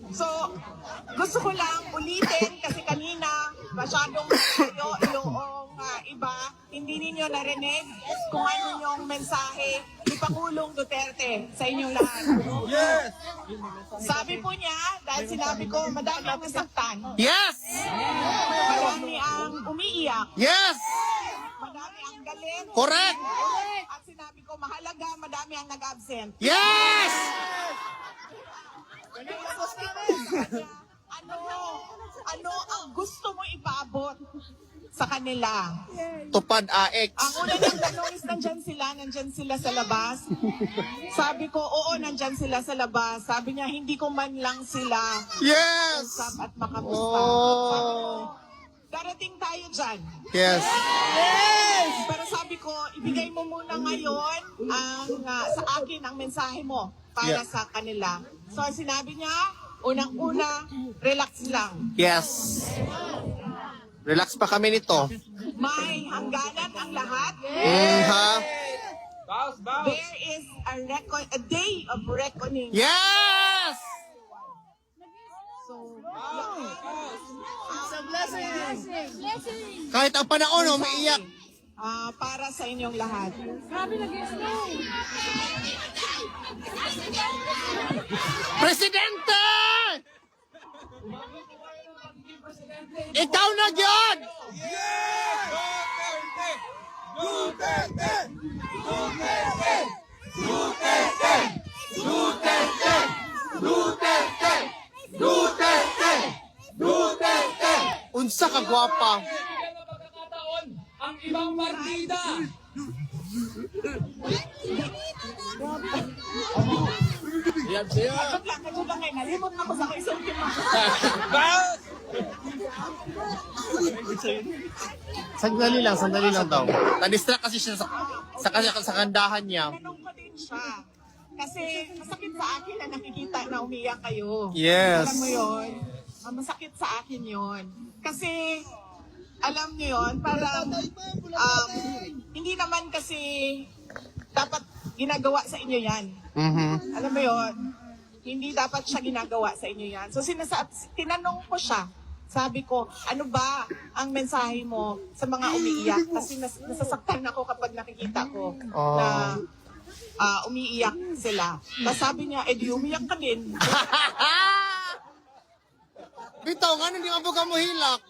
So, gusto ko lang ulitin kasi kanina masyadong yung iba, hindi ninyo narinig kung ano yung mensahe ni Pangulong Duterte sa inyong lahat. Yes! Sabi po niya, dahil sinabi ko, madami ang nasaktan, Yes! marami ang umiiyak, Yes! madami ang galit, Correct! at sinabi ko, mahalaga, madami ang nag-absent. Yes! Ano ang gusto mo ipaabot sa kanila? Tupad AX. Ang una niyang tanong is, nandyan sila sa labas? Sabi ko, oo, nandyan sila sa labas. Sabi niya, hindi ko man lang sila Yes! usap at makamusta. Oh. Sabi ko, darating tayo dyan. Yes! Pero sabi ko, ibigay mo muna ngayon sa akin ang mensahe mo para Yeah. sa kanila. So sinabi niya, unang-una, relax lang. Yes! Relax pa kami nito. May hangganan ang lahat. Ha? There is a day of reckoning. Yes! So, Kahit ang panahon, umiiyak. para sa inyong lahat. Presidente! Ikaw na yun! Duterte! Unsa ka gwapa. Ang ibang partida! Kadyo lang kayo, nalimot na ko sa isang timang. Sandali lang daw. Na-distract kasi siya sa kandahan niya. Tanong ko din siya. Kasi masakit sa akin na nakikita na umiyak kayo. Yes. Alam mo yun? Masakit sa akin yun. Kasi, alam niyo yun, parang hindi naman kasi dapat ginagawa sa inyo yan. Alam mo yun? Hindi dapat siya ginagawa sa inyo yan. So, tinanong ko siya. Sabi ko, ano ba ang mensahe mo sa mga umiiyak? Kasi nasasaktan ako kapag nakikita ko na umiiyak sila. Tapos sabi niya, di umiyak ka din. Bitaw, nga hindi nga po ka mo hilak.